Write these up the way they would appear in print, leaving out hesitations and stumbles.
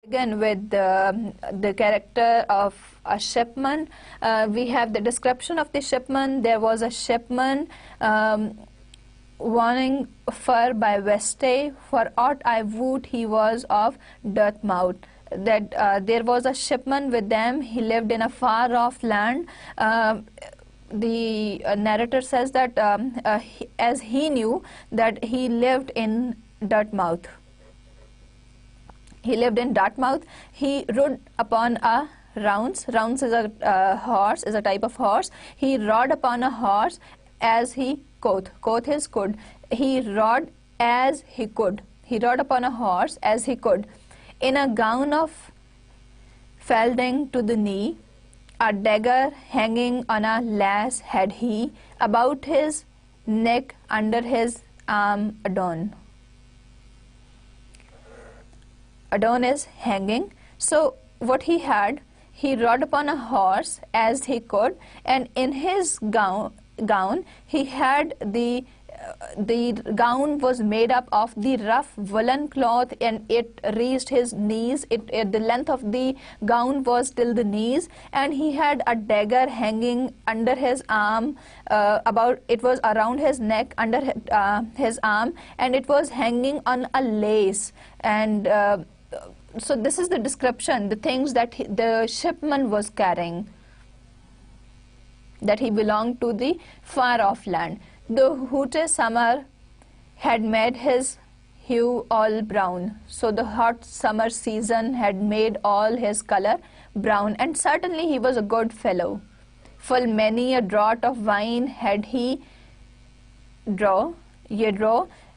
Again, with the character of a shipman, we have the description of the shipman. There was a shipman warning fur by Westay, for aught I woot he was of Dartmouth. That there was a shipman with them. He lived in a far-off land. The narrator says that as he knew that he lived in Dartmouth. He lived in Dartmouth. He rode upon a rounce. Rounce is a horse, is a type of horse. He rode upon a horse as he could. Could is could. He rode as he could. He rode upon a horse as he could. In a gown of felding to the knee, a dagger hanging on a lace had he, about his neck under his arm adorn. Adorn is hanging. So what he had, he rode upon a horse as he could, and in his gown he had the gown was made up of the rough woolen cloth, and it reached his knees. The length of the gown was till the knees, and he had a dagger hanging under his arm. It was around his neck, under his arm, and it was hanging on a lace. And so this is the description, the things that the shipman was carrying, that he belonged to the far-off land. The hooty summer had made his hue all brown. So the hot summer season had made all his color brown, and certainly he was a good fellow. Full many a draught of wine had he draw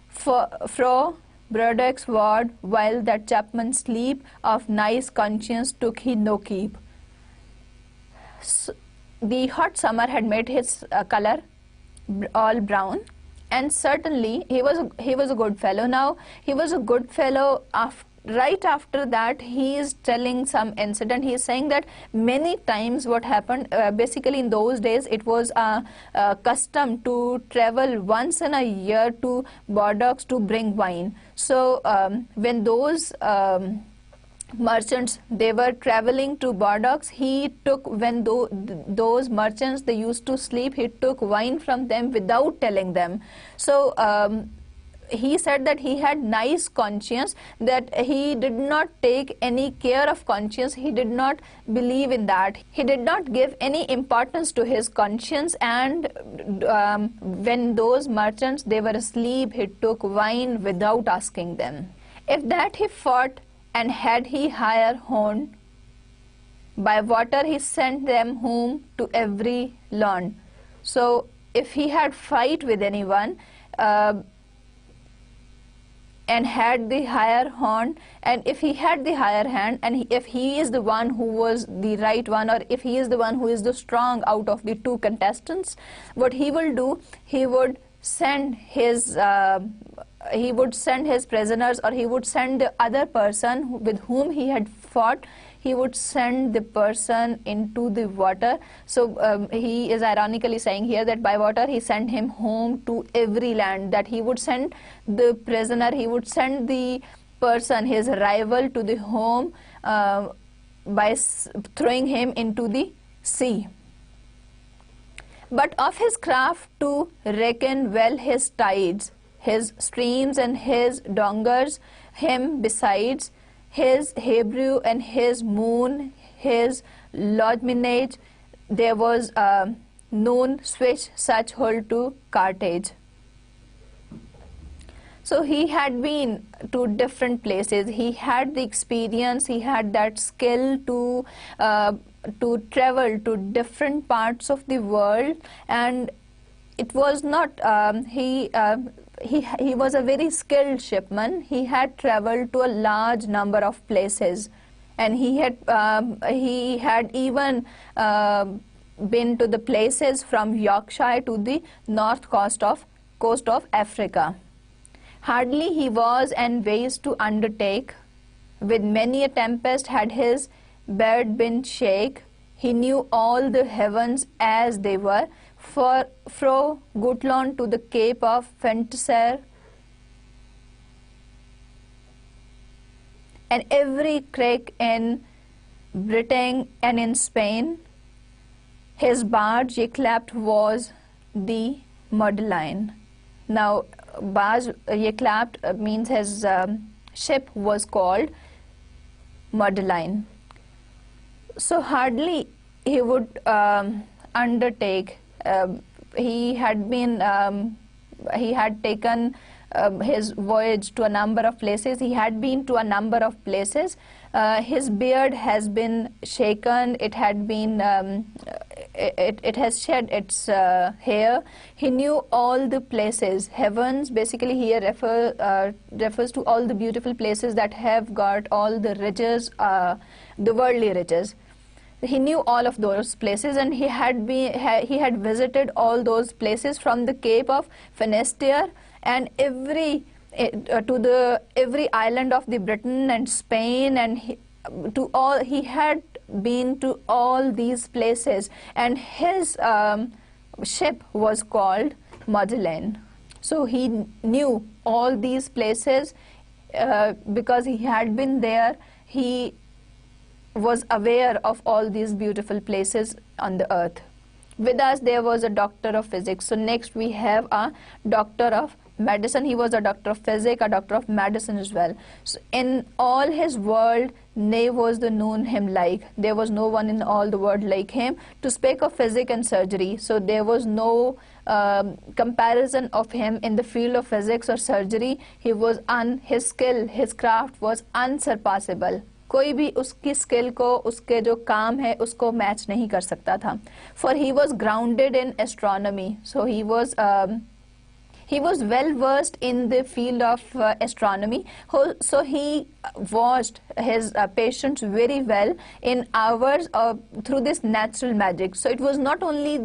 fro Braddock's ward, while that chapman sleep of nice conscience took he no keep. So the hot summer had made his color all brown, and certainly he was a good fellow. Now he was a good fellow. Right after that, he is telling some incident. He is saying that many times what happened, basically in those days, it was a custom to travel once in a year to Bordocks to bring wine. So when those merchants, they were traveling to Bordocks, he took, when those merchants, they used to sleep, he took wine from them without telling them. So he said that he had nice conscience, that he did not take any care of conscience. He did not believe in that. He did not give any importance to his conscience, and when those merchants, they were asleep, he took wine without asking them. If that he fought, and had he higher horn, by water he sent them home to every lawn. So if he had fight with anyone, and had the higher horn, and if he had the higher hand, and if he is the one who was the right one, or if he is the one who is the strong out of the two contestants, what he will do, he would send his prisoners, or he would send the other person with whom he had fought, he would send the person into the water. So he is ironically saying here that by water he sent him home to every land, that he would send the prisoner, he would send the person, his rival, to the home by throwing him into the sea. But of his craft to reckon well his tides, his streams and his dongers, him besides, his Hebrew and his moon, his lodminage, there was known switch such hold to Carthage. So he had been to different places. He had the experience. He had that skill to travel to different parts of the world, and it was not he was a very skilled shipman. He had traveled to a large number of places, and he had even been to the places from Yorkshire to the north coast of Africa. Hardly he was and ways to undertake, with many a tempest had his bed been shake. He knew all the heavens as they were, for fro Guthlon to the Cape of Fenteser, and every crick in Britain and in Spain, his barge yclept was the Madeleine. Now, barge yclept means his ship was called Madeleine. So hardly he would undertake. He had taken his voyage to a number of places. He had been to a number of places. His beard has been shaken. It had been it has shed its hair. He knew all the places. Heavens basically here refers to all the beautiful places that have got all the riches, the worldly riches. He knew all of those places, and he had visited all those places from the Cape of Finisterre and every island of the Britain and Spain, and he had been to all these places, and his ship was called Madeleine. So he knew all these places because he had been there. He was aware of all these beautiful places on the earth. With us there was a doctor of physics. So next we have a doctor of medicine. He was a doctor of physics, a doctor of medicine as well. So in all his world, ne was the known him like. There was no one in all the world like him. To speak of physics and surgery, so there was no comparison of him in the field of physics or surgery. His skill, his craft was unsurpassable. कोई भी उसकी skill को, उसके जो काम है उसको match नहीं कर सकता था. For he was grounded in astronomy. So he was well versed in the field of astronomy. So he watched his patients very well in hours through this natural magic. So it was not only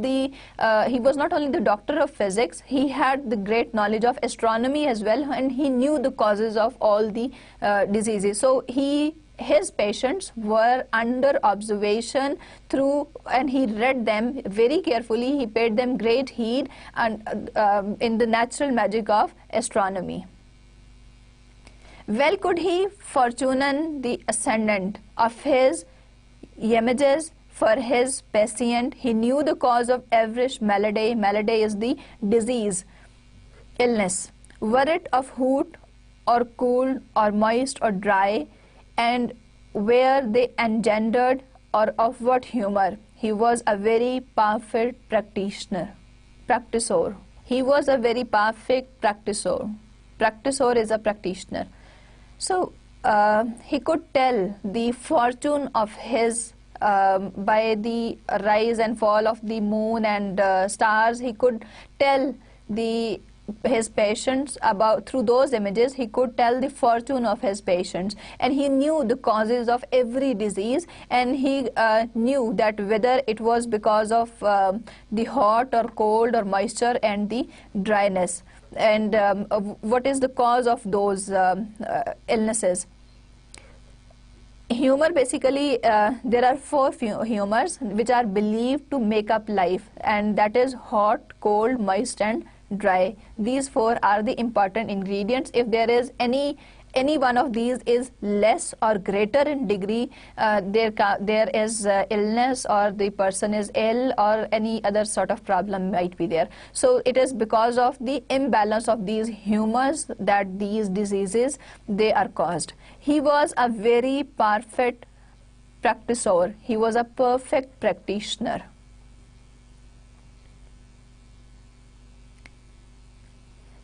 he was not only the doctor of physics, he had the great knowledge of astronomy as well, and he knew the causes of all the diseases. So his patients were under observation and he read them very carefully. He paid them great heed and in the natural magic of astronomy. Well could he fortune the ascendant of his images for his patient. He knew the cause of every malady. Malady is the disease, illness. Were it of hot or cold or moist or dry, and where they engendered or of what humor. He was a very perfect practitioner. He was a very perfect practitioner. Practitioner is a practitioner. So he could tell the fortune of his by the rise and fall of the moon and stars. He could tell his patients through those images. He could tell the fortune of his patients, and he knew the causes of every disease, and he knew that whether it was because of the hot or cold or moisture and the dryness, and what is the cause of those illnesses. Humor, basically there are 4 humors which are believed to make up life, and that is hot, cold, moist and dry. These 4 are the important ingredients. If there is any one of these is less or greater in degree, there is illness, or the person is ill, or any other sort of problem might be there. So it is because of the imbalance of these humors that these diseases they are caused. He was a very perfect practitioner. He was a perfect practitioner.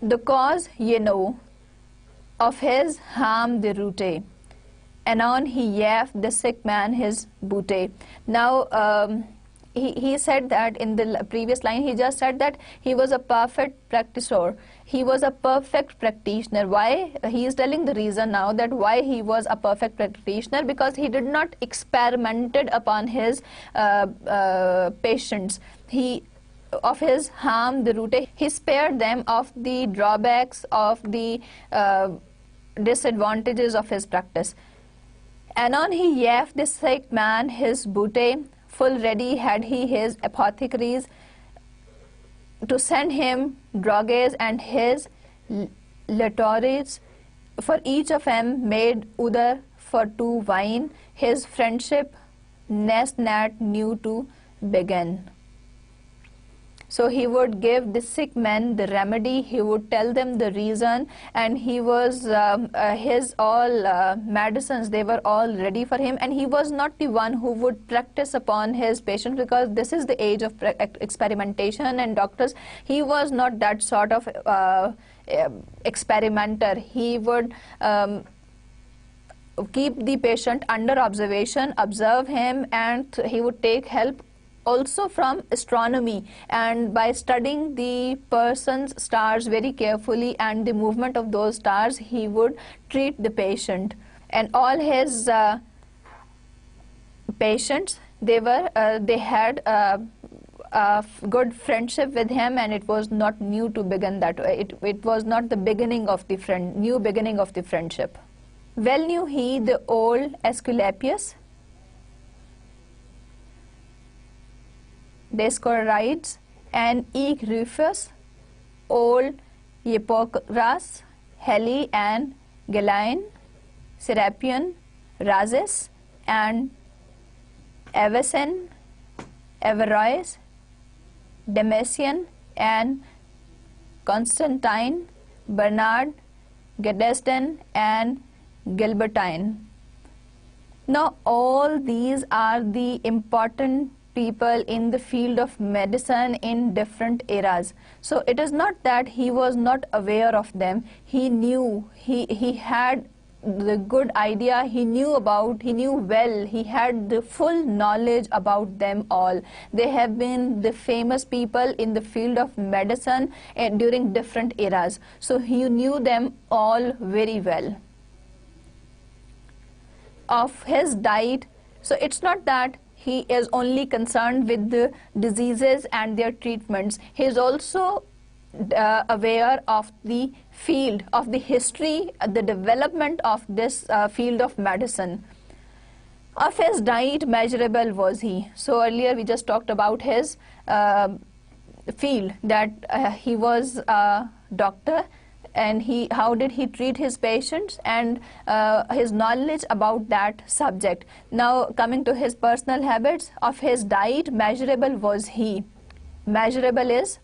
The cause ye know of his harm the root, anon he gave the sick man his booty. Now he said that in the previous line, he just said that he was a perfect practitioner. He was a perfect practitioner. Why? He is telling the reason now that why he was a perfect practitioner, because he did not experimented upon his patients. Of his harm the root, he spared them of the drawbacks, of the disadvantages of his practice. Anon he gave the sick man his booty, full ready had he his apothecaries to send him drugs and his latorys, for each of them made other for to wine, his friendship nest not new to begin. So he would give the sick men the remedy, he would tell them the reason, and he was his all medicines, they were all ready for him, and he was not the one who would practice upon his patients, because this is the age of experimentation and doctors. He was not that sort of experimenter. He would keep the patient under observation, observe him, and he would take help also from astronomy, and by studying the person's stars very carefully and the movement of those stars, he would treat the patient. And all his patients, they had a good friendship with him, and it was not new to begin that way. It was not the beginning of the new beginning of the friendship. Well knew he the old Aesculapius, Dioscorides, and eke Rufus, old Hippocras, Heli and Galen, Serapion, Rhasis, and Avicen, Averroes, Demasian, and Constantine, Bernard, Gaddesden, and Gilbertine. Now all these are the important people in the field of medicine in different eras. So it is not that he was not aware of them. He knew, he had the good idea, he knew well, he had the full knowledge about them all. They have been the famous people in the field of medicine during different eras. So he knew them all very well. Of his diet, so it's not that he is only concerned with the diseases and their treatments. He is also aware of the field, of the history, the development of this field of medicine. Of his diet, measurable was he. So earlier we just talked about his field, that he was a doctor, and how did he treat his patients, and his knowledge about that subject. Now coming to his personal habits, of his diet, measurable was he. Measurable is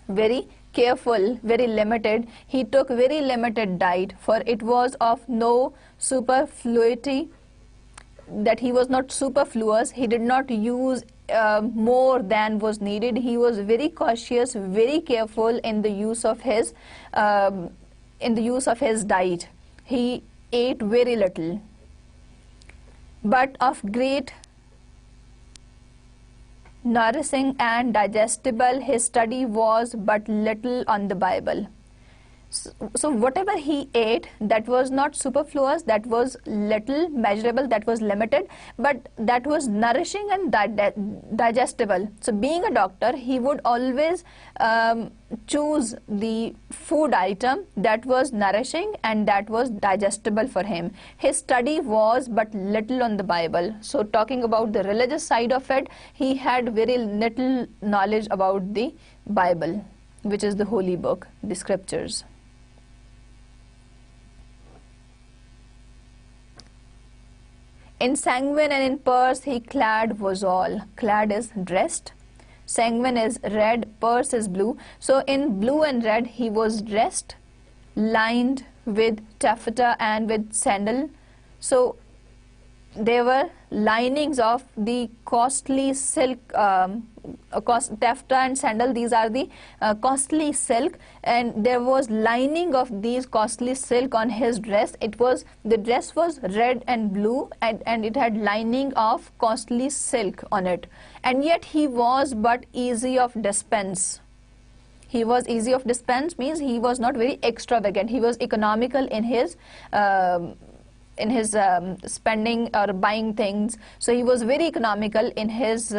very careful, very limited. He took very limited diet, for it was of no superfluity, that he was not superfluous. He did not use more than was needed. He was very cautious, very careful in the use of his diet. He ate very little, but of great nourishing and digestible. His study was but little on the Bible. So whatever he ate, that was not superfluous, that was little, measurable, that was limited, but that was nourishing and digestible. So being a doctor, he would always choose the food item that was nourishing and that was digestible for him. His study was but little on the Bible. So talking about the religious side of it, he had very little knowledge about the Bible, which is the holy book, the scriptures. In sanguine and in purse he clad was all. Clad is dressed. Sanguine is red, purse is blue. So in blue and red he was dressed, lined with taffeta and with sandal. So there were linings of the costly silk, taffeta and sandal, these are the costly silk, and there was lining of these costly silk on his dress. The dress was red and blue, and it had lining of costly silk on it, and yet he was but easy of dispense. He was easy of dispense means he was not very extravagant. He was economical in his spending or buying things. So he was very economical in his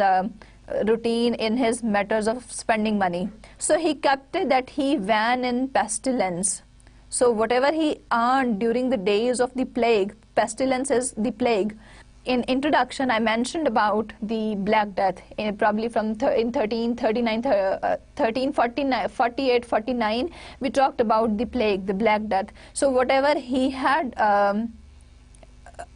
routine, in his matters of spending money. So he kept it that he wan in pestilence. So whatever he earned during the days of the plague, pestilence is the plague. In introduction, I mentioned about the Black Death, probably from in 1348-49, we talked about the plague, the Black Death. So whatever he had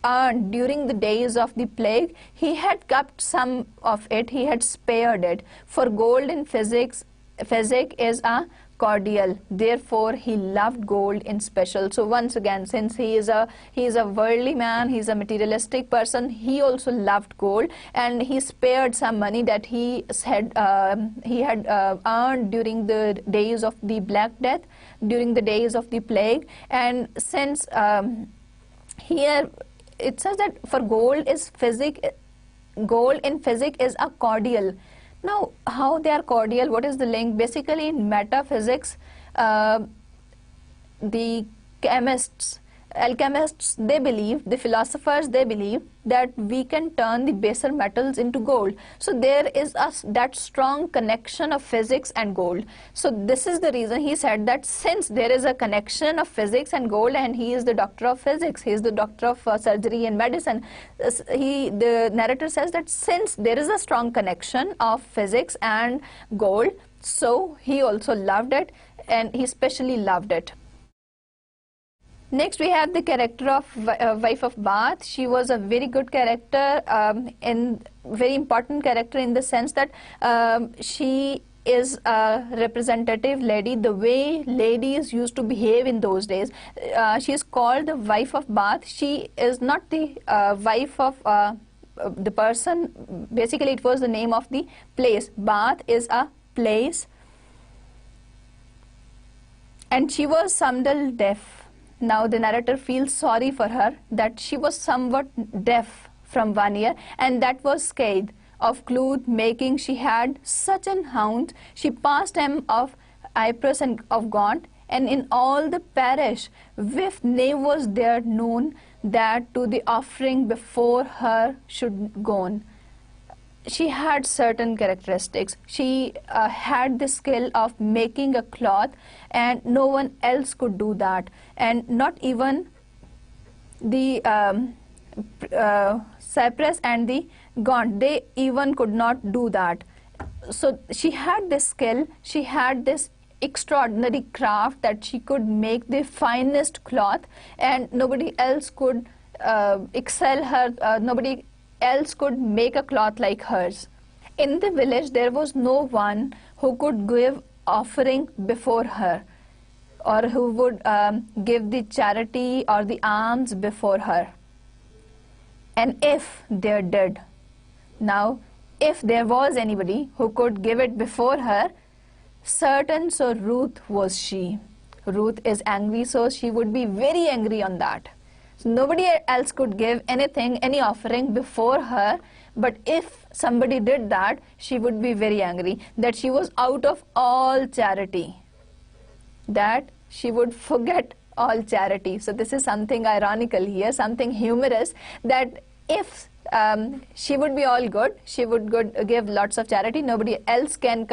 earned during the days of the plague, he had kept some of it, he had spared it. For gold in physics is a cordial, therefore he loved gold in special. So once again, since he is a worldly man, he's a materialistic person, he also loved gold, and he spared some money that he had earned during the days of the Black Death, during the days of the plague. And since here it says that for gold in physics is a cordial. Now, how they are cordial? What is the link? Basically, in metaphysics, the alchemists, they believe, the philosophers, they believe that we can turn the baser metals into gold. So there is that strong connection of physics and gold. So this is the reason he said that since there is a connection of physics and gold, and he is the doctor of physics, he is the doctor of surgery and medicine, the narrator says that since there is a strong connection of physics and gold, so he also loved it, and he especially loved it. Next, we have the character of wife of Bath. She was a very good character, and very important character in the sense that she is a representative lady, the way ladies used to behave in those days. She is called the wife of Bath. She is not the wife of the person. Basically, it was the name of the place. Bath is a place. And she was somewhat deaf. Now the narrator feels sorry for her that she was somewhat deaf from 1 year, and that was scathed of cloth making. She had such an hound, she passed him of Ypres and of Gaunt, and in all the parish with name was there known that to the offering before her should gone. She had certain characteristics. She had the skill of making a cloth, and no one else could do that, and not even the Cyprus and the Gaunt, they even could not do that. So she had this skill, she had this extraordinary craft that she could make the finest cloth, and nobody else could excel her, nobody else could make a cloth like hers. In the village, there was no one who could give offering before her, or who would give the charity or the alms before her. And if there did, now if there was anybody who could give it before her, certain so Ruth was she. Ruth is angry, so she would be very angry on that. So nobody else could give anything, any offering before her, but if somebody did that, she would be very angry, that she was out of all charity, that she would forget all charity. So this is something ironical here, something humorous, that if she would be all good, she would give lots of charity, nobody else can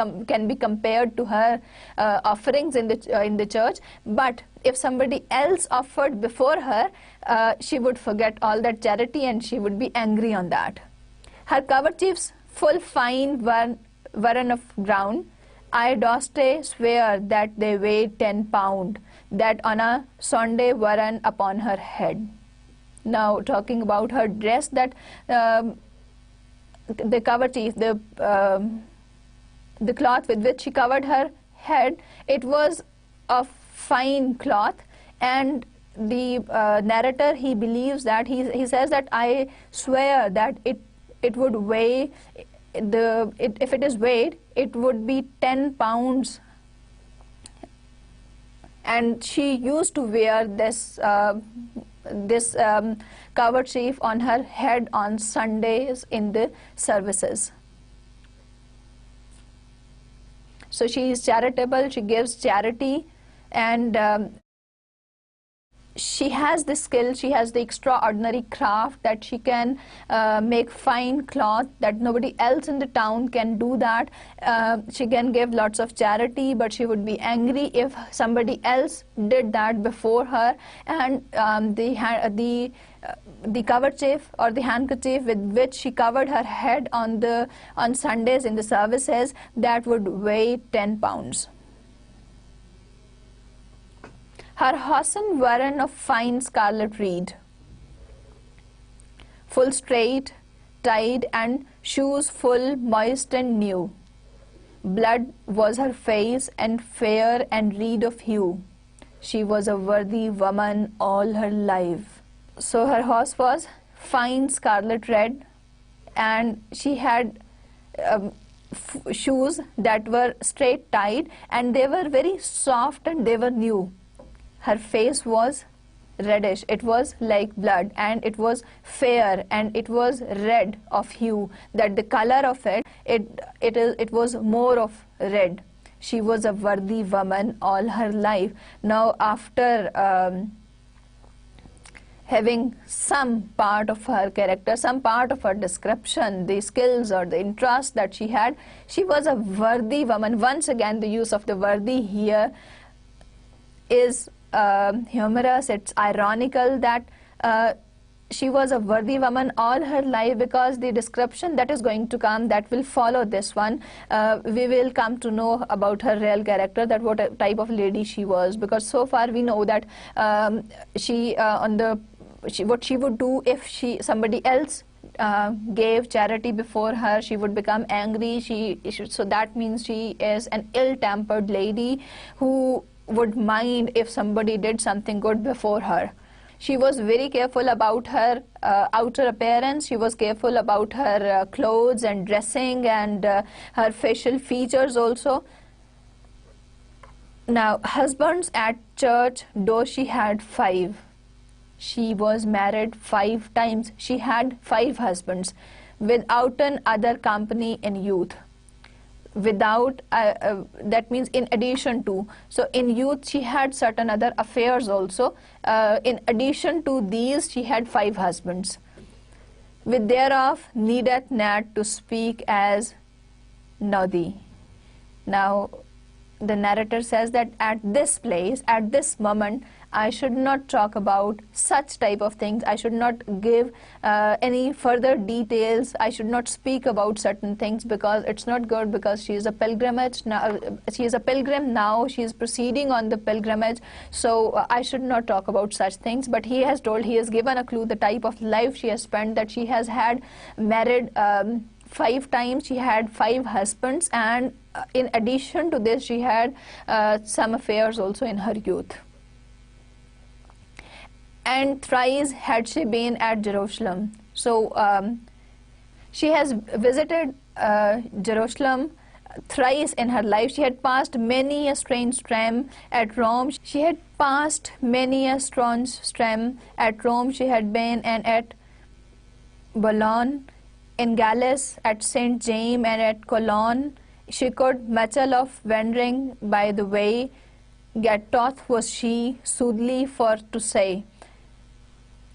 be compared to her offerings in the church, but if somebody else offered before her, she would forget all that charity and she would be angry on that. Her coverchiefs full fine weren of ground, I doste swear that they weighed 10 pound, that on a Sunday weren upon her head. Now talking about her dress, that the coverchief, the cloth with which she covered her head, it was of fine cloth, and the narrator, he believes that he says that I swear that it would weigh, if it is weighed, it would be 10 pounds. And she used to wear this coverchief on her head on Sundays in the services. So she is charitable, she gives charity, and she has the skill, she has the extraordinary craft that she can make fine cloth, that nobody else in the town can do that. She can give lots of charity, but she would be angry if somebody else did that before her. And the coverchief or the handkerchief with which she covered her head on Sundays in the services, that would weigh 10 pounds. . Her hosen weren of fine scarlet reed. full straight, tied, and shoes full, moist and new. Blood was her face, and fair and red of hue. She was a worthy woman all her life. So her horse was fine scarlet red, and she had shoes that were straight tied, and they were very soft and they were new. Her face was reddish, it was like blood, and it was fair and it was red of hue, that the color of it was more of red. She was a worthy woman all her life. Now after having some part of her character, some part of her description, the skills or the interest that she had, she was a worthy woman. Once again, the use of the worthy here is humorous, it's ironical that she was a worthy woman all her life, because the description that is going to come, that will follow this one, we will come to know about her real character, that what type of lady she was. Because so far we know that what she would do if somebody else gave charity before her, she would become angry. So that means she is an ill-tempered lady who would mind if somebody did something good before her. She was very careful about her outer appearance. She was careful about her clothes and dressing, and her facial features also. Now, husbands at church, though she had 5. She was married 5 times. She had 5 husbands, without an other company in youth. Without, that means in addition to. So in youth she had certain other affairs also. In addition to these, she had 5 husbands. With thereof needeth not to speak as Nodi. Now the narrator says that at this place, at this moment, I should not talk about such type of things. I should not give any further details. I should not speak about certain things, because it's not good, because she is a pilgrimage now. She is a pilgrim now. She is proceeding on the pilgrimage. So I should not talk about such things. But he has given a clue, the type of life she has spent, that she has had married 5 times. She had 5 husbands, and in addition to this, she had some affairs also in her youth. And thrice had she been at Jerusalem. So she has visited Jerusalem thrice in her life. She had passed many a strange stream at Rome. She had passed many a strange stream at Rome. She had been and at Boulogne, in Gallus, at St. James, and at Cologne. She could muchel of wandering by the way. Yet doth was she soothly for to say.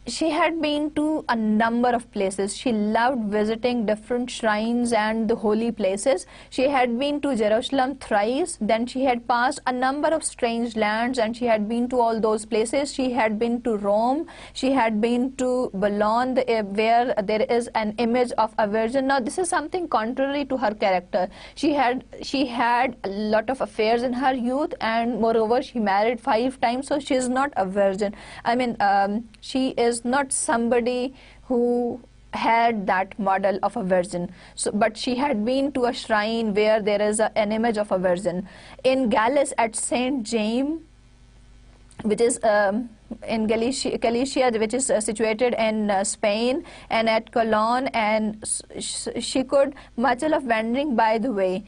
She had been to a number of places. She loved visiting different shrines and the holy places. She had been to Jerusalem thrice. Then she had passed a number of strange lands, and she had been to all those places. She had been to Rome. She had been to Boulogne, where there is an image of a virgin. Now this is something contrary to her character. She had a lot of affairs in her youth, and moreover she married 5 times. So she is not a virgin. I mean, she is not somebody who had that model of a virgin. So, but she had been to a shrine where there is an image of a virgin. In Gallus, at St. James, which is in Galicia, which is situated in Spain, and at Cologne, and she could muchel of wandering by the way.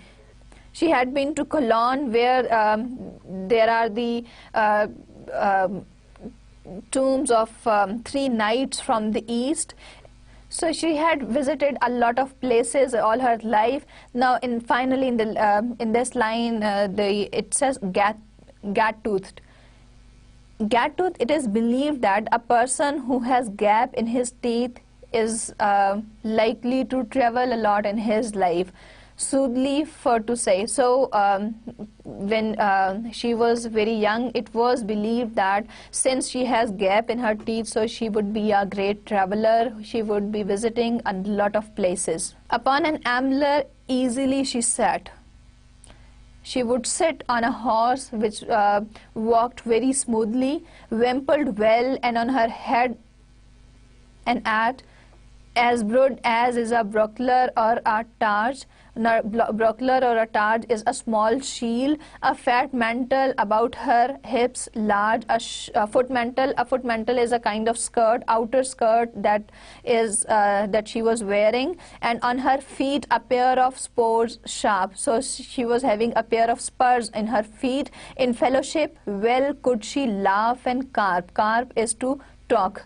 She had been to Cologne, where there are the tombs of 3 knights from the east. So she had visited a lot of places all her life. Now, finally in this line, it says gap-toothed. Gap-toothed. It is believed that a person who has gap in his teeth is likely to travel a lot in his life. Soothly for to say. So when she was very young, it was believed that since she has gap in her teeth, so she would be a great traveler. She would be visiting a lot of places. Upon an ambler easily she sat. She would sit on a horse which walked very smoothly, wimpled well, and on her head an hat As broad as is a buckler or a targe. Buckler or a targe is a small shield, a fat mantle about her hips, large, a foot mantle. A foot mantle is a kind of skirt, outer skirt that she was wearing, and on her feet a pair of spurs sharp. So she was having a pair of spurs in her feet. In fellowship, well could she laugh and carp. Carp is to talk.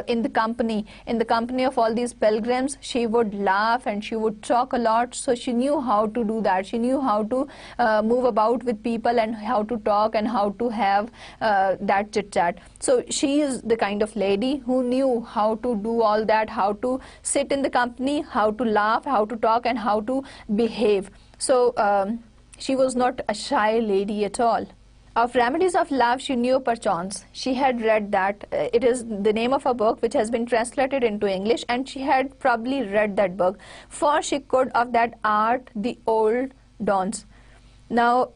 In the company of all these pilgrims, she would laugh and she would talk a lot. So she knew how to do that. She knew how to move about with people and how to talk and how to have that chit chat. So she is the kind of lady who knew how to do all that, how to sit in the company, how to laugh, how to talk, and how to behave. So she was not a shy lady at all. Of Remedies of Love she knew perchance. She had read that. It is the name of a book which has been translated into English, and she had probably read that book. For she could of that art the old dawns. Now,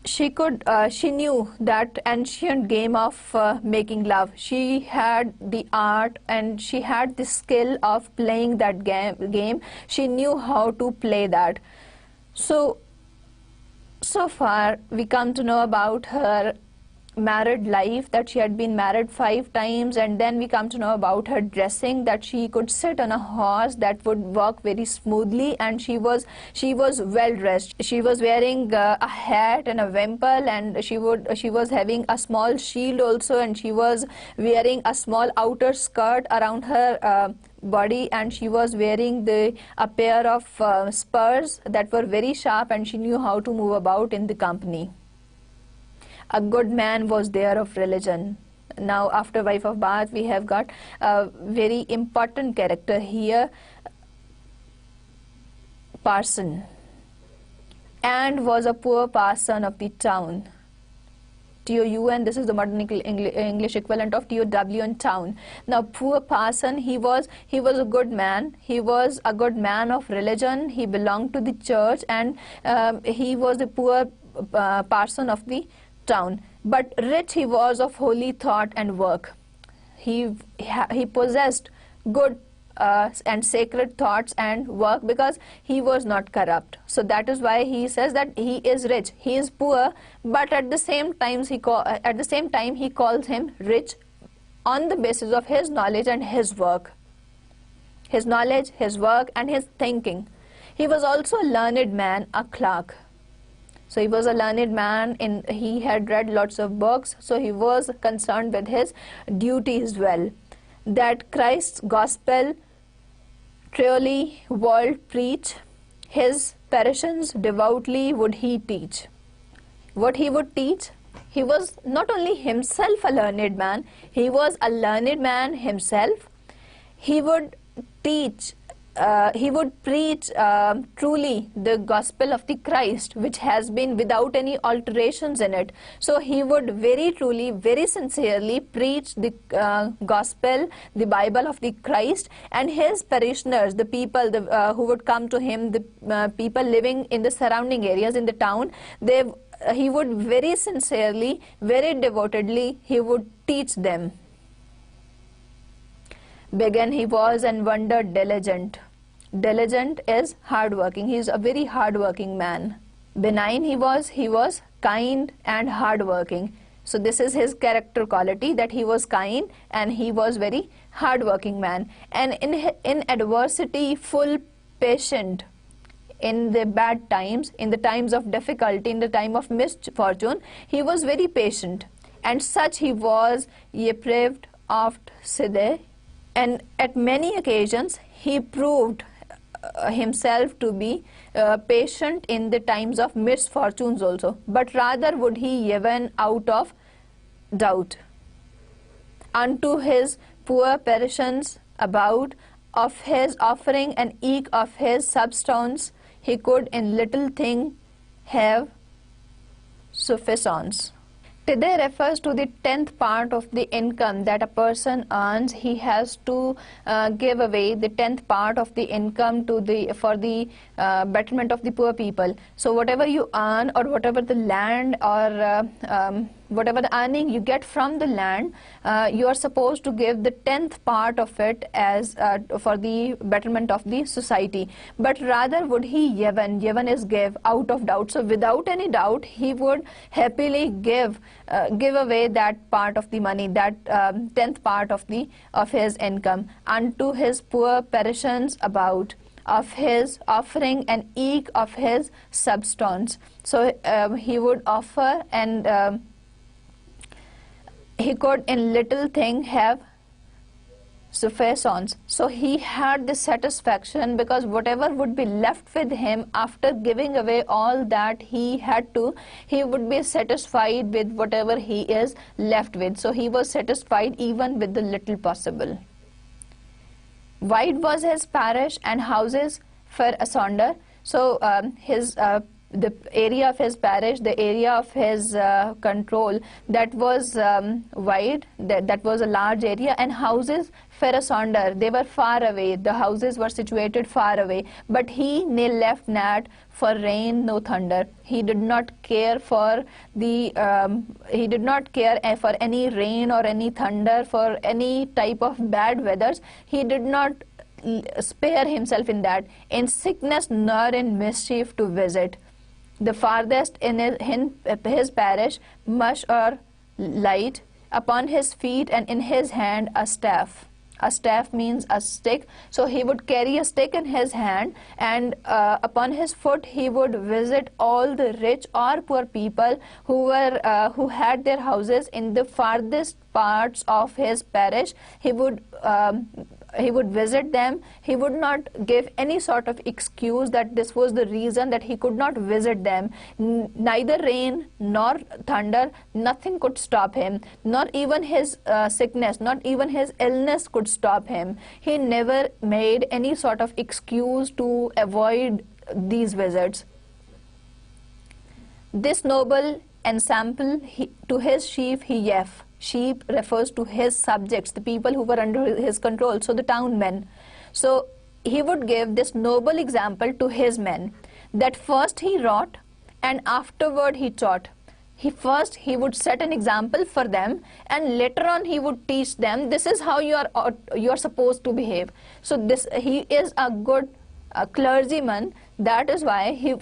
she knew that ancient game of making love. She had the art and she had the skill of playing that game. She knew how to play that. So far, we come to know about her married life, that she had been married 5 times, and then we come to know about her dressing, that she could sit on a horse that would walk very smoothly, and she was well dressed. She was wearing a hat and a wimple, and she was having a small shield also, and she was wearing a small outer skirt around her body, and she was wearing a pair of spurs that were very sharp, and she knew how to move about in the company. A good man was there of religion. Now, after Wife of Bath, we have got a very important character here, parson, and was a poor parson of the town. TOUN, this is the modern English equivalent of TOW in town. Now, poor parson, he was a good man. He was a good man of religion. He belonged to the church, and he was a poor parson of the town. But rich he was of holy thought and work. He possessed good and sacred thoughts and work, because he was not corrupt. So that is why he says that he is rich. He is poor, but at the same time he calls him rich on the basis of his knowledge and his work. His knowledge, his work, and his thinking. He was also a learned man, a clerk. So he was a learned man, he had read lots of books, so he was concerned with his duties well. That Christ's gospel truly world preach, his parishes devoutly would he teach. What he would teach? He was not only himself a learned man, he was a learned man himself. He would teach, he would preach truly the gospel of the Christ, which has been without any alterations in it. So he would very truly, very sincerely preach the gospel, the Bible of the Christ, and his parishioners, the people who would come to him, the people living in the surrounding areas in the town, he would very sincerely, very devotedly, he would teach them. Began he was and wondered diligent. Diligent is hardworking. He is a very hardworking man. Benign he was kind and hardworking. So this is his character quality, that he was kind and he was very hardworking man. And in adversity, full patient. In the bad times, in the times of difficulty, in the time of misfortune, he was very patient. And such he was, ye proved oft side. And at many occasions, he proved himself to be patient in the times of misfortunes also. But rather would he even out of doubt. Unto his poor parishioners about of his offering and eke of his substance, he could in little thing have sufficience. Tithe refers to the 10th part of the income that a person earns. He has to give away the 10th part of the income for the betterment of the poor people. So whatever you earn, or whatever the land or whatever earning you get from the land, you are supposed to give the 10th part of it as for the betterment of the society. But rather would he Yevan is give out of doubt. So without any doubt, he would happily give away that part of the money, that 10th part of his income, unto his poor perishers about, of his offering and eke of his substance. So he would offer, and he could in little thing have sufficient. So he had this satisfaction, because whatever would be left with him after giving away all that he had to, he would be satisfied with whatever he is left with. So he was satisfied even with the little possible. Wide was his parish and houses fair asunder. So the area of his parish, the area of his control, that was wide, that was a large area, and houses fair asunder, they were far away, the houses were situated far away. But he ne left not for rain no thunder. He did not care for the he did not care for any rain or any thunder, for any type of bad weathers. He did not spare himself in that, in sickness nor in mischief to visit. The farthest in his parish, much or light, upon his feet and in his hand a staff. A staff means a stick. So he would carry a stick in his hand, and upon his foot he would visit all the rich or poor people who had their houses in the farthest parts of his parish. He would visit them. He would not give any sort of excuse that this was the reason that he could not visit them. Neither rain nor thunder, nothing could stop him. Not even his sickness, not even his illness could stop him. He never made any sort of excuse to avoid these visits. This noble ensample to his sheep he gave. Sheep refers to his subjects, the people who were under his control, so the town men. So he would give this noble example to his men, that first he wrought and afterward he taught. First he would set an example for them, and later on he would teach them, this is how you are supposed to behave. So he is a good clergyman. That is why he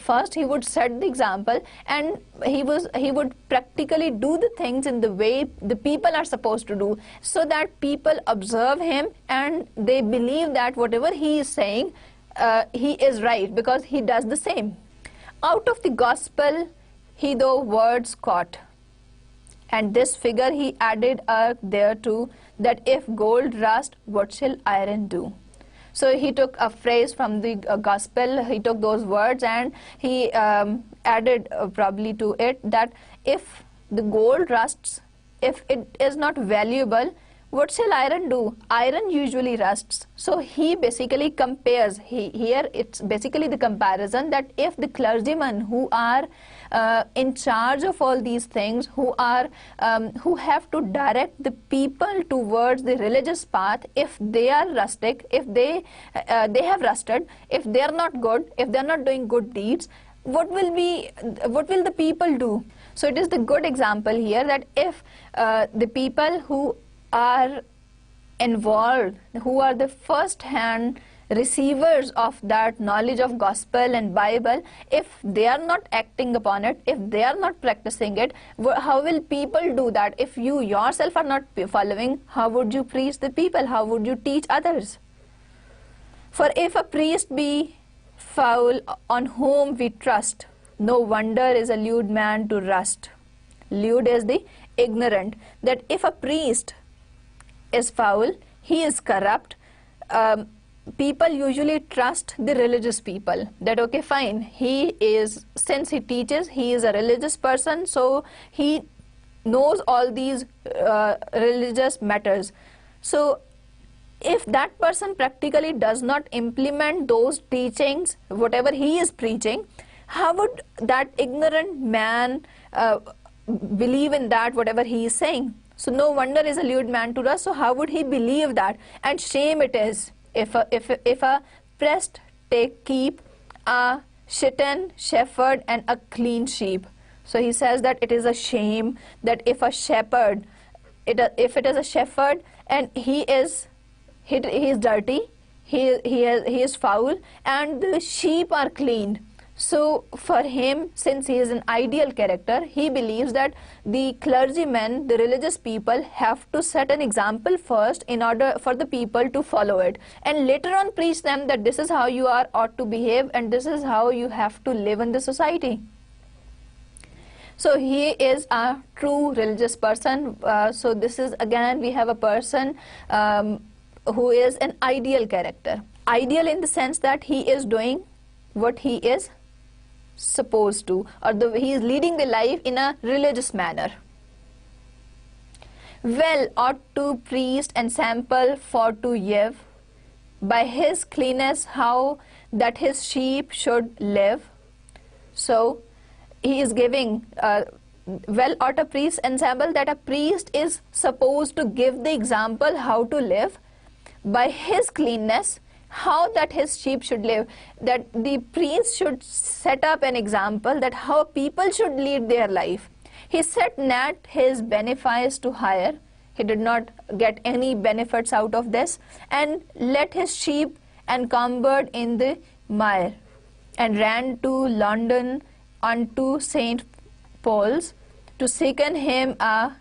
would set the example, and he would practically do the things in the way the people are supposed to do, so that people observe him and they believe that whatever he is saying, he is right, because he does the same. Out of the gospel he though words caught, and this figure he added thereto, that if gold rust, what shall iron do? So he took a phrase from the gospel, he took those words, and he added probably to it, that if the gold rusts, if it is not valuable, what shall iron do? Iron usually rusts. So he basically compares, here it's basically the comparison, that if the clergymen who are in charge of all these things, who have to direct the people towards the religious path, if they are rustic, if they have rusted, if they are not good, if they are not doing good deeds, what will the people do? So it is the good example here, that if the people who are involved, who are the first hand receivers of that knowledge of gospel and Bible, if they are not acting upon it, if they are not practicing it, how will people do that? If you yourself are not following, how would you preach the people? How would you teach others? For if a priest be foul, on whom we trust, no wonder is a lewd man to rust. Lewd is the ignorant. That if a priest is foul, he is corrupt, people usually trust the religious people, that okay, fine, since he teaches, he is a religious person, so he knows all these religious matters. So if that person practically does not implement those teachings, whatever he is preaching, how would that ignorant man believe in that, whatever he is saying? So no wonder is a lewd man to us. So how would he believe that? And shame it is if a priest keep a shitten shepherd and a clean sheep. So he says that it is a shame that if a shepherd, if it is a shepherd and he is dirty, he is foul, and the sheep are clean. So for him, since he is an ideal character, he believes that the clergymen, the religious people, have to set an example first in order for the people to follow it, and later on preach them that this is how you ought to behave and this is how you have to live in the society. So he is a true religious person. So this is, again, we have a person who is an ideal character. Ideal in the sense that he is doing what he is supposed to, or he is leading the life in a religious manner. Well ought to priest and sample for to give by his cleanness how that his sheep should live. So he is giving well ought a priest ensemble, that a priest is supposed to give the example how to live by his cleanness, how that his sheep should live, that the priest should set up an example that how people should lead their life. He set not his benefice to hire, he did not get any benefits out of this, and let his sheep encumbered in the mire, and ran to London unto St. Paul's to second him a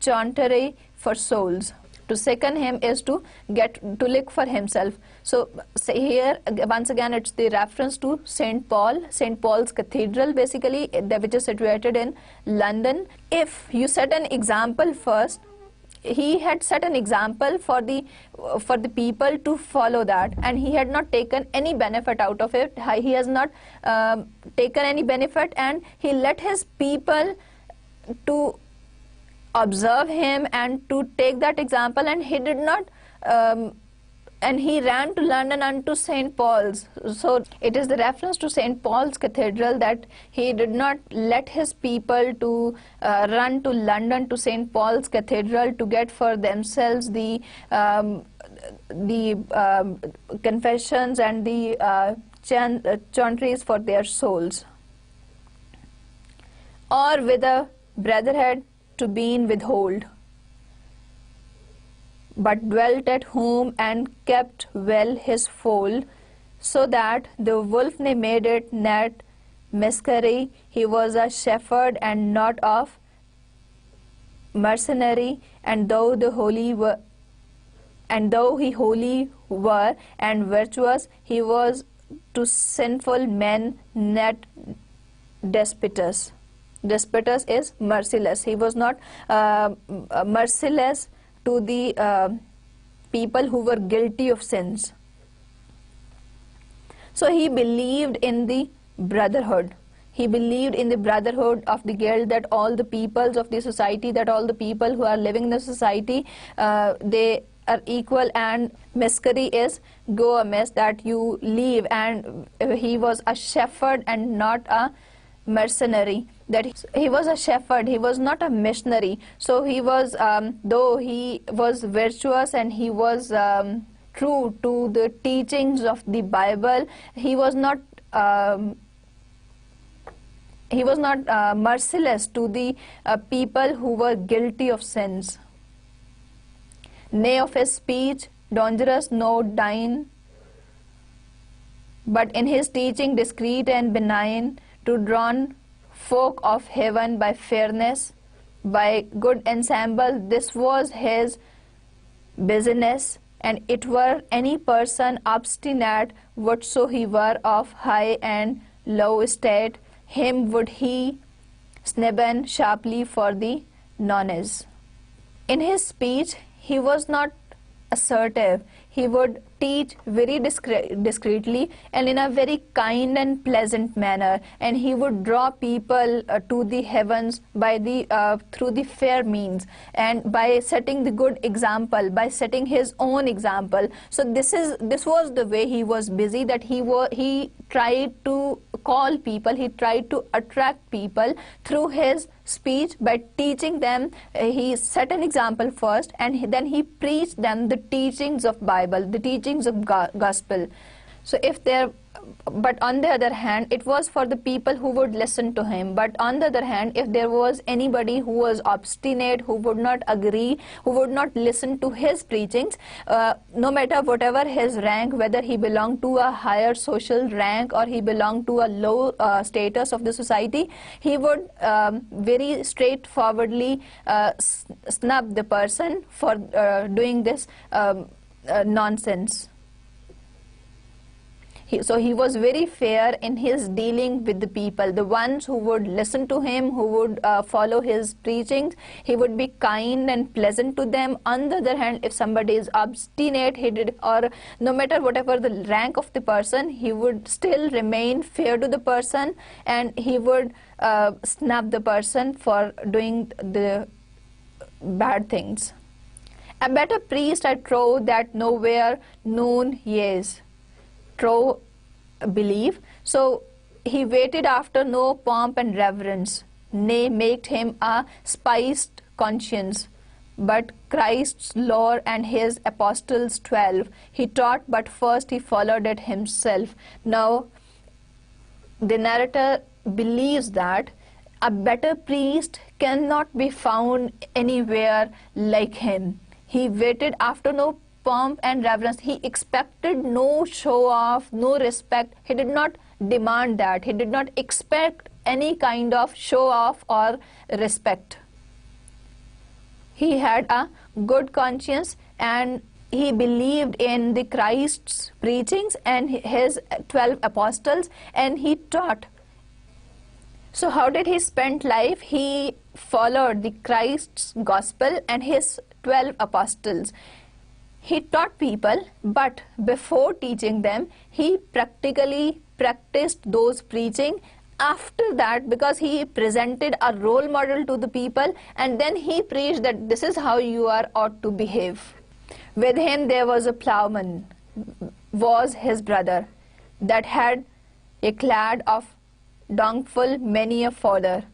Canterbury for souls. To second him is to look for himself. So here once again it's the reference to St. Paul's Cathedral, basically, which is situated in London. If you set an example first, he had set an example for the people to follow that, and he had not taken any benefit out of it. He has not taken any benefit, and he let his people to observe him and to take that example, and he did not and he ran to London unto St. Paul's. So it is the reference to St. Paul's Cathedral, that he did not let his people to run to London to St. Paul's Cathedral to get for themselves the confessions and the chantries for their souls, or with a brotherhood to be in withhold, but dwelt at home and kept well his fold, so that the wolf ne made it not miscary. He was a shepherd and not of mercenary, and though he holy were and virtuous, he was to sinful men not despotous. Despotous is merciless. He was not merciless to the people who were guilty of sins. So he believed in the brotherhood. He believed in the brotherhood of the guild, that all the peoples of the society, that all the people who are living in the society, they are equal, and miscary is go amiss, that you leave. And he was a shepherd and not a mercenary, that he was a shepherd, he was not a missionary. So he was, though he was virtuous and he was true to the teachings of the Bible, he was not merciless to the people who were guilty of sins. Nay, of his speech dangerous no dine, but in his teaching discreet and benign, to drawn folk of heaven by fairness, by good ensemble. This was his business, and it were any person obstinate, whatso he were of high and low estate, him would he snibben sharply for the nonce. In his speech he was not assertive. He would teach very discreetly and in a very kind and pleasant manner, and he would draw people to the heavens by through the fair means, and by setting the good example, by setting his own example. So this was the way he was busy, that he tried to call people, he tried to attract people through his speech by teaching them. He set an example first, and then he preached them the teachings of Bible, the teachings of gospel. So if there but on the other hand, it was for the people who would listen to him. But on the other hand, if there was anybody who was obstinate, who would not agree, who would not listen to his preachings, no matter whatever his rank, whether he belonged to a higher social rank or he belonged to a low status of the society, he would very straightforwardly snub the person for doing this nonsense. So he was very fair in his dealing with the people, the ones who would listen to him, who would follow his preachings. He would be kind and pleasant to them. On the other hand, if somebody is obstinate, or no matter whatever the rank of the person, he would still remain fair to the person, and he would snub the person for doing the bad things. A better priest I trow that nowhere known yes. Trow, believe. So he waited after no pomp and reverence, nay, made him a spiced conscience. But Christ's law and his apostles 12 he taught, but first he followed it himself. Now, the narrator believes that a better priest cannot be found anywhere like him. He waited after no pomp and reverence. He expected no show off, no respect. He did not demand that. He did not expect any kind of show off or respect. He had a good conscience, and he believed in the Christ's preachings and his 12 apostles, and he taught. So how did he spend life? He followed the Christ's gospel and his 12 apostles. He taught people, but before teaching them, he practically practiced those preaching. After that, because he presented a role model to the people, and then he preached that this is how you ought to behave. With him there was a plowman, was his brother, that had a clad of dungful many a fodder.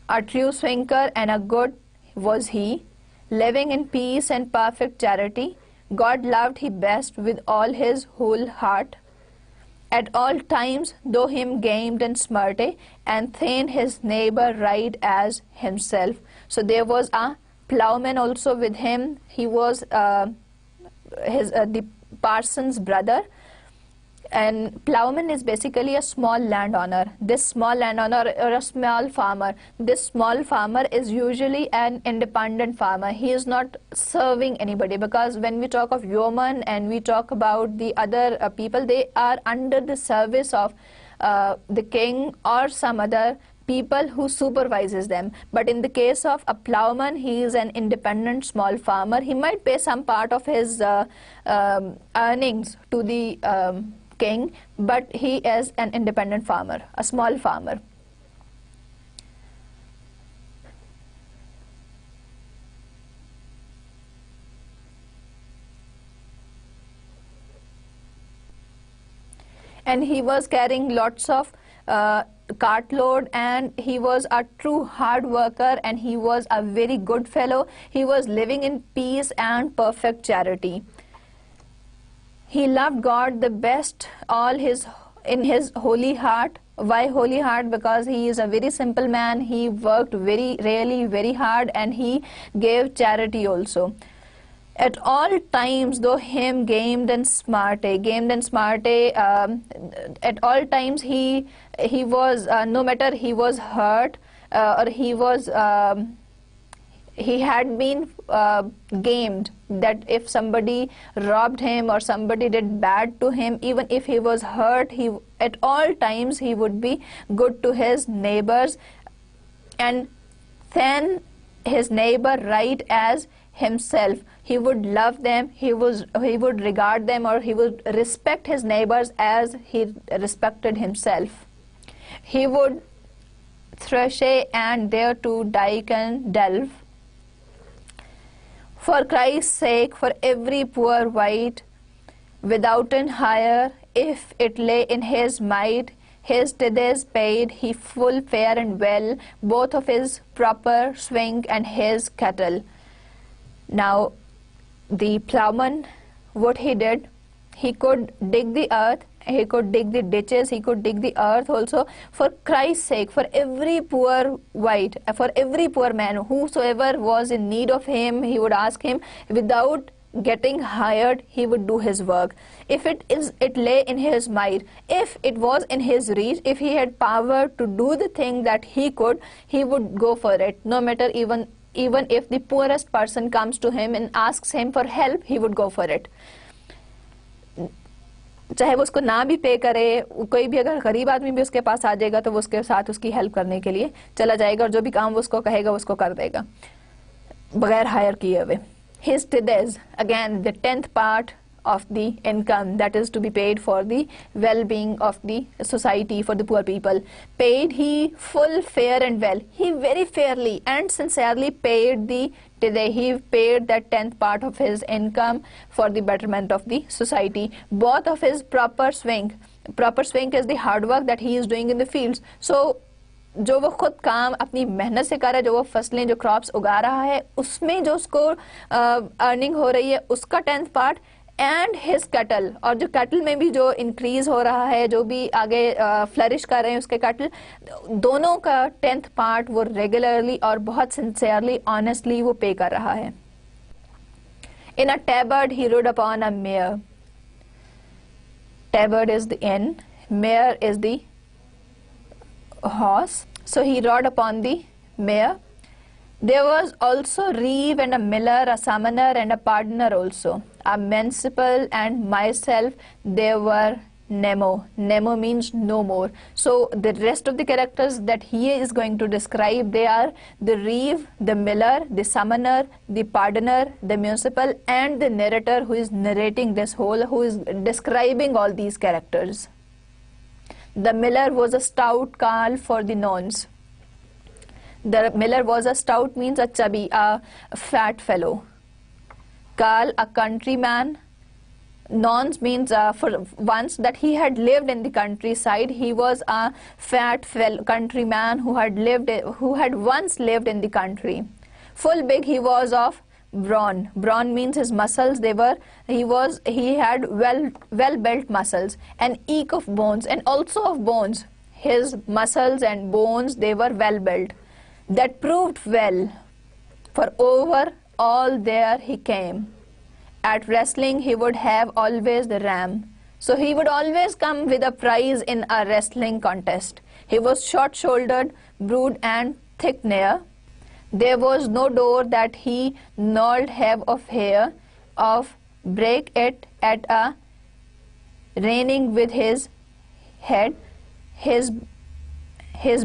A true swinker and a good was he, living in peace and perfect charity. God loved he best with all his whole heart. At all times, though him gamed and smarted, and fain his neighbor right as himself. So there was a plowman also with him. He was the parson's brother. And plowman is basically a small landowner. This small landowner or a small farmer, this small farmer is usually an independent farmer. He is not serving anybody, because when we talk of yeoman and we talk about the other people, they are under the service of the king or some other people who supervises them. But in the case of a plowman, he is an independent small farmer. He might pay some part of his earnings to the king, but he is an independent farmer, a small farmer. And he was carrying lots of cartload, and he was a true hard worker, and he was a very good fellow. He was living in peace and perfect charity. He loved God the best in his holy heart. Why holy heart? Because he is a very simple man. He worked really very hard, and he gave charity also. At all times, though him gamed and smarted, at all times he was, no matter he was hurt or he had been gamed, that if somebody robbed him or somebody did bad to him, even if he was hurt, at all times he would be good to his neighbors, and then his neighbor right as himself. He would love them, he would regard them, or he would respect his neighbors as he respected himself. He would thresh and there to dike and delve. For Christ's sake, for every poor wight, without an hire, if it lay in his might, his tithes paid he full fair and well, both of his proper swing and his cattle. Now, the plowman, what he did, he could dig the earth he could dig the ditches, he could dig the earth also. For Christ's sake, for every poor white, for every poor man, whosoever was in need of him, he would ask him. Without getting hired, he would do his work. If it lay in his might, if it was in his reach, if he had power to do the thing that he could, he would go for it. No matter even if the poorest person comes to him and asks him for help, he would go for it. चाहे वो उसको ना भी पे करे, कोई भी अगर गरीब आदमी भी उसके पास आ जाएगा तो वो उसके साथ उसकी हेल्प करने के लिए चला जाएगा, और जो भी काम वो उसको कहेगा वो उसको कर देगा बगैर हायर किए हुए. His tithes, again the 10th part of the income that is to be paid for the well-being of the society, for the poor people, paid he full, fair and well. He very fairly and sincerely paid the tithe. He paid that 10th part of his income for the betterment of the society. Both of his proper swing is the hard work that he is doing in the fields. So जो वो खुद काम अपनी मेहनत से कर रहा है, जो वो फसलें, जो क्रॉप्स उगा रहा है, उसमें जो उसको अर्निंग हो रही है, उसका 10th part, and his cattle, और जो कैटल में भी जो इंक्रीज हो रहा है, जो भी आगे फ्लरिश कर रहे हैं उसके कैटल, दोनों का 10th पार्ट वो रेगुलरली और बहुत सिंसियरली, ऑनेस्टली वो पे कर रहा है. इन अ tabard he rode upon a mare. Tabard is the inn, mare is the horse. So he rode upon the mare. There was also reeve and a miller, a summoner and a pardoner also, a municipal, and myself there were Nemo. Nemo means no more. So the rest of the characters that he is going to describe, they are the reeve, the miller, the summoner, the pardoner, the municipal, and the narrator who is narrating this whole, who is describing all these characters. The miller was a stout carl for the nonce. The miller was a stout means a chubby, a fat fellow. Carl, a countryman. Nonce means for once that he had lived in the countryside. He was a fat countryman who had once lived in the country. Full big he was of brawn. Brawn means his muscles. He had well built muscles, and eke of bones, and also of bones. His muscles and bones, they were well built. That proved well, for over all there he came. At wrestling he would have always the ram. So he would always come with a prize in a wrestling contest. He was short-shouldered, broad and thick-near. There was no door that he gnawed have of hair, of break it at a reining with his head. His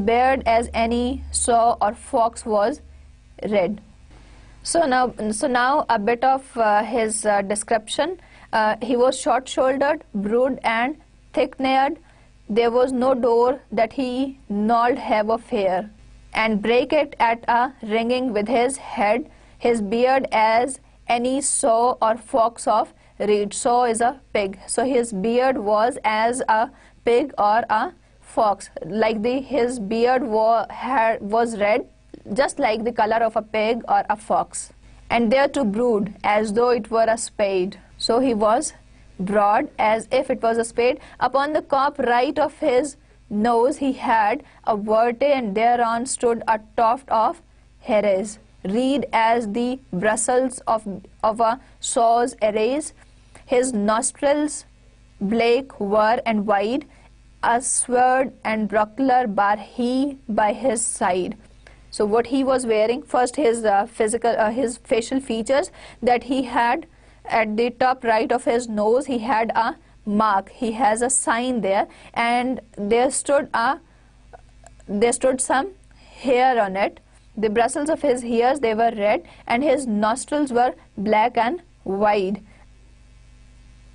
beard as any saw or fox was red. So now a bit of his description. He was short-shouldered, broad and thick-neared. There was no door that he gnawed have of hair, and break it at a ringing with his head. His beard as any sow or fox of reed. Sow is a pig. So his beard was as a pig or a fox. Like his beard was red, just like the color of a pig or a fox. And there to brood, as though it were a spade. So he was broad, as if it was a spade. Upon the cop right of his nose he had a verte, and thereon stood a tuft of hairs, reed as the bristles of a saw's arrays. His nostrils black were and wide, a sword and buckler bar he by his side. So what he was wearing, first his his facial features, that he had at the top right of his nose, he had a mark. He has a sign there, and there stood some hair on it. The bristles of his hairs, they were red, and his nostrils were black and wide.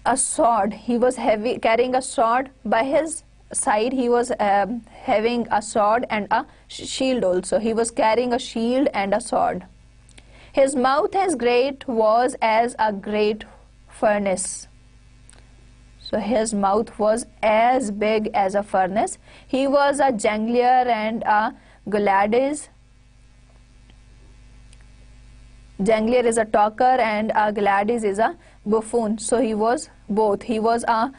A sword, he was carrying a sword by his side. He was having a sword and a shield also. He was carrying a shield and a sword. His mouth as great was as a great furnace. So his mouth was as big as a furnace. He was a jongleur and a Gulades. Jongleur is a talker and a Gulades is a buffoon. So he was both. He was a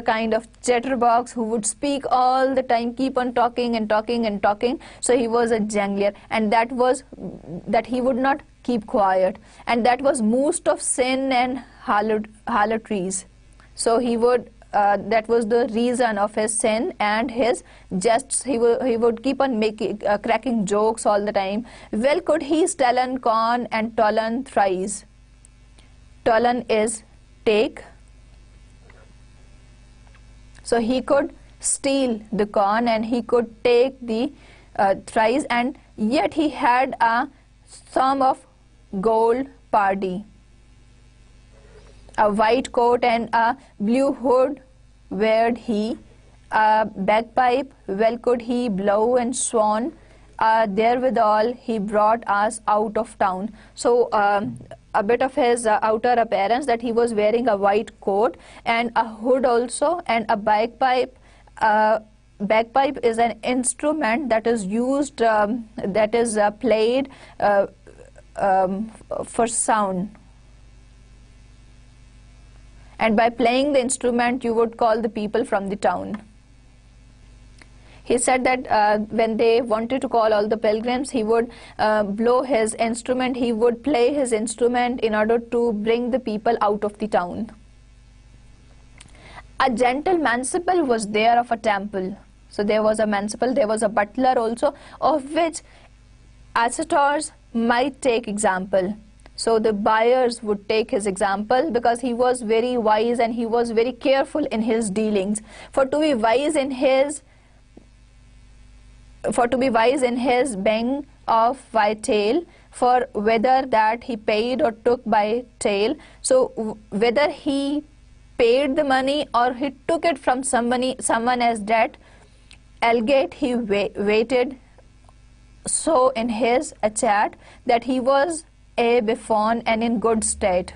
kind of chatterbox who would speak all the time, keep on talking and talking and talking. So he was a jongleur, and that he would not keep quiet, and that was most of sin and harlotries. So he would that was the reason of his sin and his jests. He would keep on making cracking jokes all the time. Well could he stellen corn and tollen thrice. Tollen is take. So he could steal the corn and he could take the thrice, and yet he had a sum of gold pardy. A white coat and a blue hood weared he, a bagpipe well could he blow and swan, therewithal he brought us out of town. So a bit of his outer appearance, that he was wearing a white coat and a hood also, and a bagpipe. Bagpipe is an instrument that is used, that is played for sound. And by playing the instrument, you would call the people from the town. He said that when they wanted to call all the pilgrims, he would blow his instrument, he would play his instrument in order to bring the people out of the town. A gentle manciple was there of a temple. So there was a manciple, there was a butler also, of which assetors might take example. So the buyers would take his example, because he was very wise and he was very careful in his dealings. For to be wise in his bang of by tale, for whether that he paid or took by tale. So whether he paid the money or he took it from someone as debt, algate he waited so in his chat that he was a buffoon and in good state.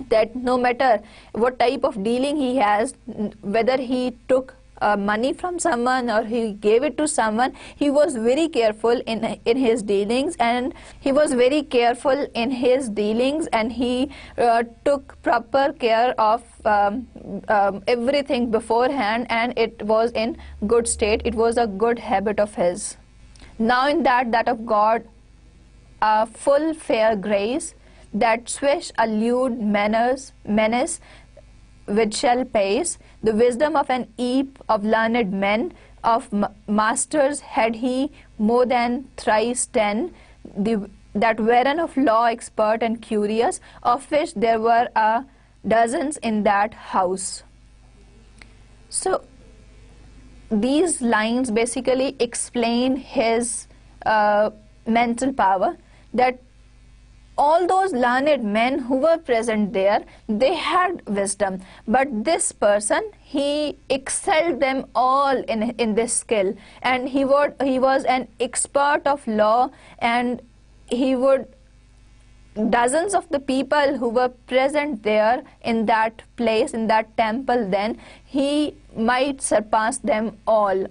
That no matter what type of dealing he has, whether he took money from someone or he gave it to someone, he was very careful in his dealings, and he took proper care of everything beforehand, and it was in good state. It was a good habit of his. Now in that of God, a full fair grace, that swish a lewd menace which shall pace, the wisdom of an heap of learned men, of masters had he more than thrice 10, that wherein of law expert and curious, of which there were dozens in that house. So these lines basically explain his mental power, that all those learned men who were present there, they had wisdom, but this person, he excelled them all in this skill, and he was an expert of law, and he would, dozens of the people who were present there in that place, in that temple, then he might surpass them all.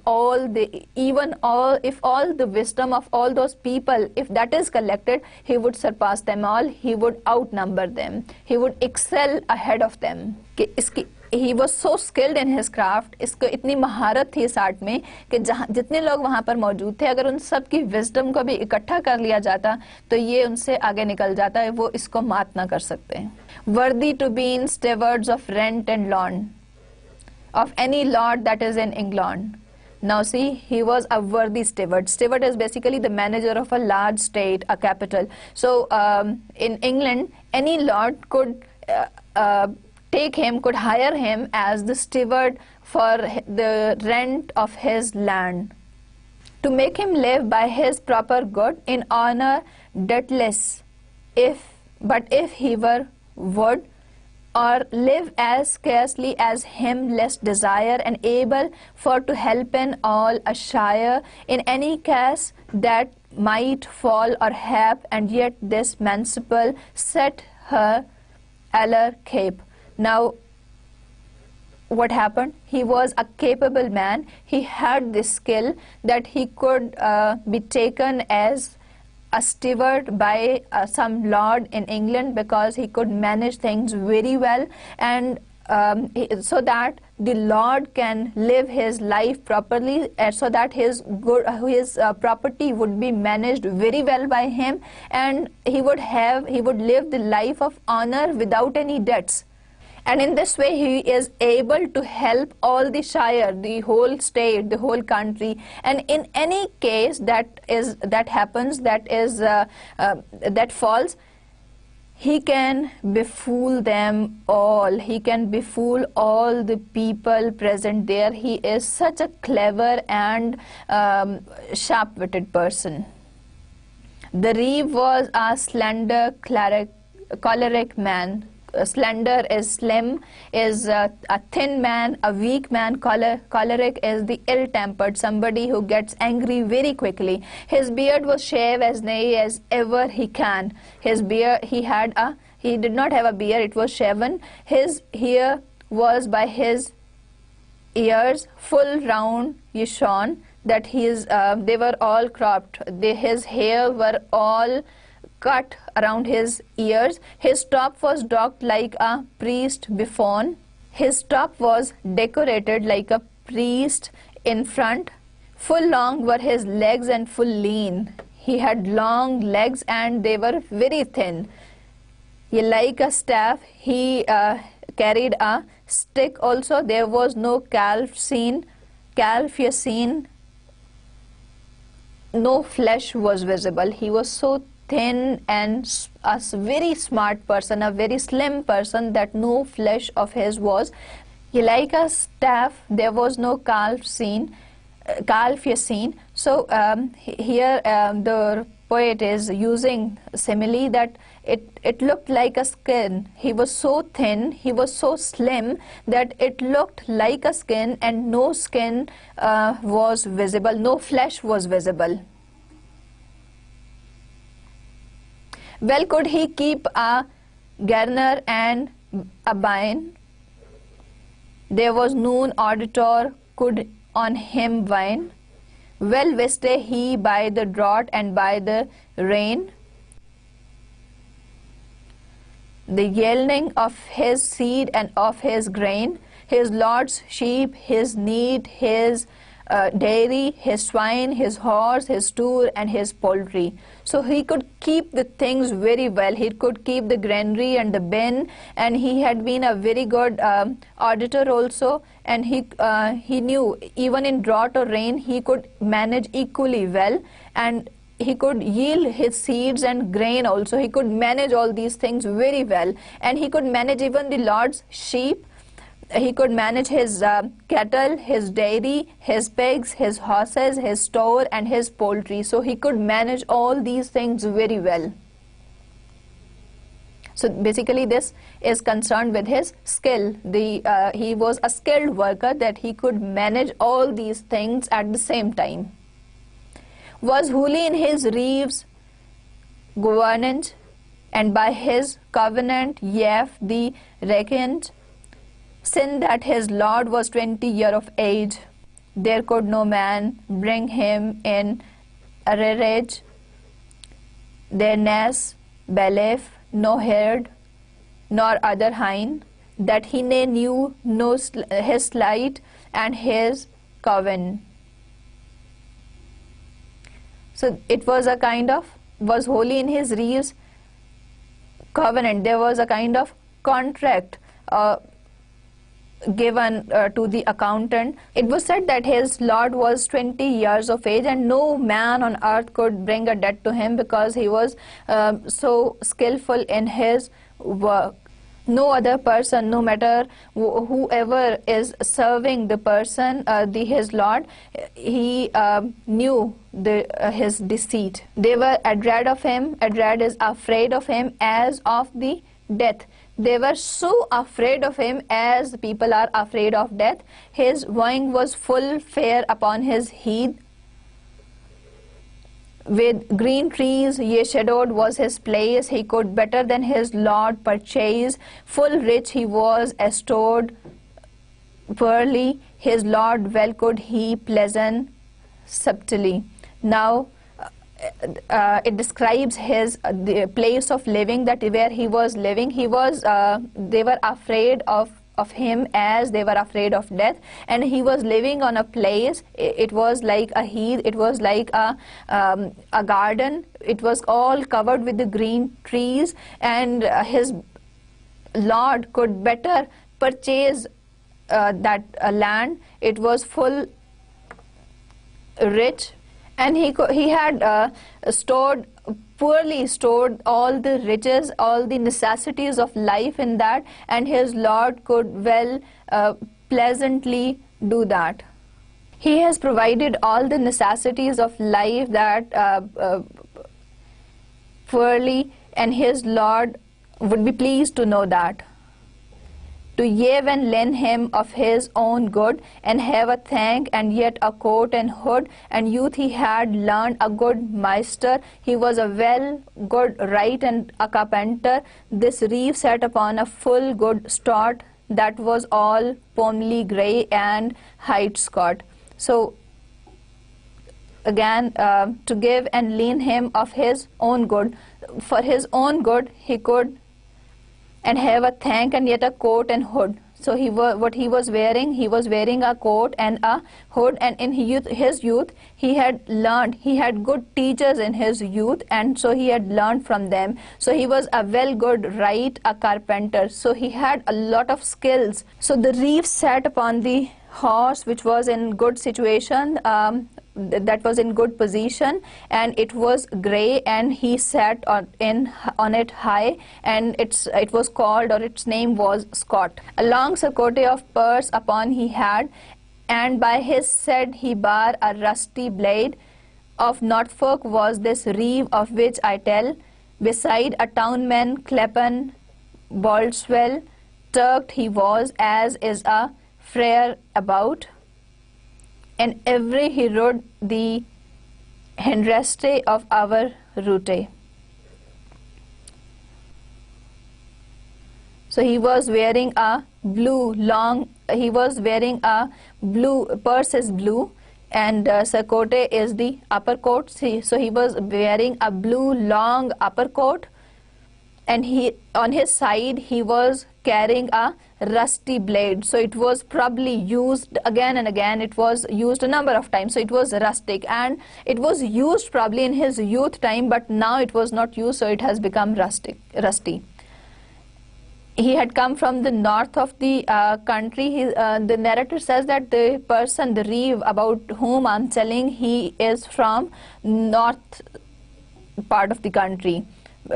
If all the wisdom of all those people, if that is collected, he would surpass them all. He would outnumber them. He would excel ahead of them. He was so skilled in his craft. इसको इतनी महारत थी इस art में कि जितने लोग वहाँ पर मौजूद थे, अगर उन सब की विजडम को भी इकट्ठा कर लिया जाता तो ये उनसे आगे निकल जाता है, वो इसको मात ना कर सकते. Worthy to be in stewards of rent and lawn, of any lord that is in England. Now see, he was a worthy steward. Steward is basically the manager of a large state, a capital. So in England, any lord could could hire him as the steward for the rent of his land, to make him live by his proper good in honor debtless, but if he would or live as scarcely as him, less desire and able for to help in all a shire, in any case that might fall or hap, and yet this manciple set her aller cape. Now what happened? He was a capable man. He had this skill that he could be taken as a steward by some lord in England, because he could manage things very well, and so that the lord can live his life properly, so that his property would be managed very well by him, and he would live the life of honor without any debts. And in this way he is able to help all the shire, the whole state, the whole country. And in any case that happens, that falls, he can befool them all. He can befool all the people present there. He is such a clever and sharp-witted person. The reeve was a slender, choleric man. Slender is slim, is a thin man, a weak man. Choleric is the ill-tempered, somebody who gets angry very quickly. His beard was shaved as nigh as ever he can. His beard, he did not have a beard, it was shaven. His hair was by his ears full round shorn, that they were all cropped. His hair were all cut around his ears. His top was docked like a priest before. His top was decorated like a priest in front. Full long were his legs and full lean. He had long legs and they were very thin. Like a staff, he carried a stick also. There was no calf seen, no flesh was visible. He was so thin and a very smart person, a very slim person, that no flesh of his was. Like a staff, there was no calf seen. So here the poet is using simile that it looked like a skin. He was so thin, he was so slim that it looked like a skin, and no skin was visible, no flesh was visible. Well could he keep a garner and a bine. There was none auditor could on him wine. Well wist he by the drought and by the rain, the yielding of his seed and of his grain, his lord's sheep, his neat, his dairy, his swine, his horse, his store, and his poultry. So he could keep the things very well. He could keep the granary and the bin, and he had been a very good auditor also, and he knew even in drought or rain he could manage equally well, and he could yield his seeds and grain also. He could manage all these things very well, and he could manage even the Lord's sheep. He could manage his cattle, his dairy, his pigs, his horses, his store, and his poultry. So he could manage all these things very well. So basically this is concerned with his skill. He was a skilled worker, that he could manage all these things at the same time. Was wholly in his reeves governance, and by his covenant yet the reckoned, sin that his lord was 20 years of age, there could no man bring him in arrearage. Their ness, belief, no herd, nor other hind, that he ne knew no his slight and his covenant. So it was a kind of, was wholly in his reeves covenant. There was a kind of contract given to the accountant. It was said that his lord was 20 years of age, and no man on earth could bring a debt to him, because he was so skillful in his work. No other person, no matter whoever is serving the person, his lord, he knew his deceit. They were adread of him. Adread is afraid of him, as of the death. They were so afraid of him as people are afraid of death. His wing was full fair upon his head. With green trees ye shadowed was his place. He could better than his lord purchase. Full rich he was stored pearly. His lord well could he pleasant subtly. Now it describes his the place of living, that where he was living. He was they were afraid of him as they were afraid of death, and he was living on a place. It was like a heath, it was like a garden. It was all covered with the green trees, and his lord could better purchase that land. It was full rich, and he had poorly stored all the riches, all the necessities of life in that, and his lord could well pleasantly do that. He has provided all the necessities of life that poorly, and his lord would be pleased to know that. To give and lend him of his own good, and have a thank, and yet a coat and hood. And youth he had learned a good meister, he was a well good wright and a carpenter. This reeve sat upon a full good start, that was all pomely grey and height Scott. So again, to give and lend him of his own good, for his own good he could, and have a thank, and yet a coat and hood. So what he was wearing a coat and a hood, and in his youth he had learned, he had good teachers in his youth, and so he had learned from them. So he was a well good wright, a carpenter, so he had a lot of skills. So the reeve sat upon the horse, which was in good situation, that was in good position, and it was grey, and he sat on it high, and it was called, or its name was Scott. A long surcoat of purse upon he had, and by his side he bare a rusty blade. Of Norfolk was this reeve of which I tell, beside a townman Clepen Boldswell, turked he was, as is a friar about, and every he rode the hindreste of our route. So he was wearing a blue long, he was wearing a blue, purse is blue, and surcoat is the upper coat. So he was wearing a blue long upper coat, and he on his side he was carrying a rusty blade. So it was probably used again and again, it was used a number of times, so it was rustic, and it was used probably in his youth time, but now it was not used, so it has become rusty. He had come from the north of the country. The narrator says that the person, the reeve about whom I'm telling, he is from north part of the country.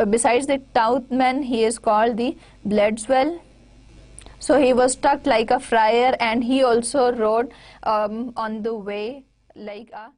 Besides the Townman, he is called the Bledeswell. So he was tucked like a friar, and he also rode on the way like a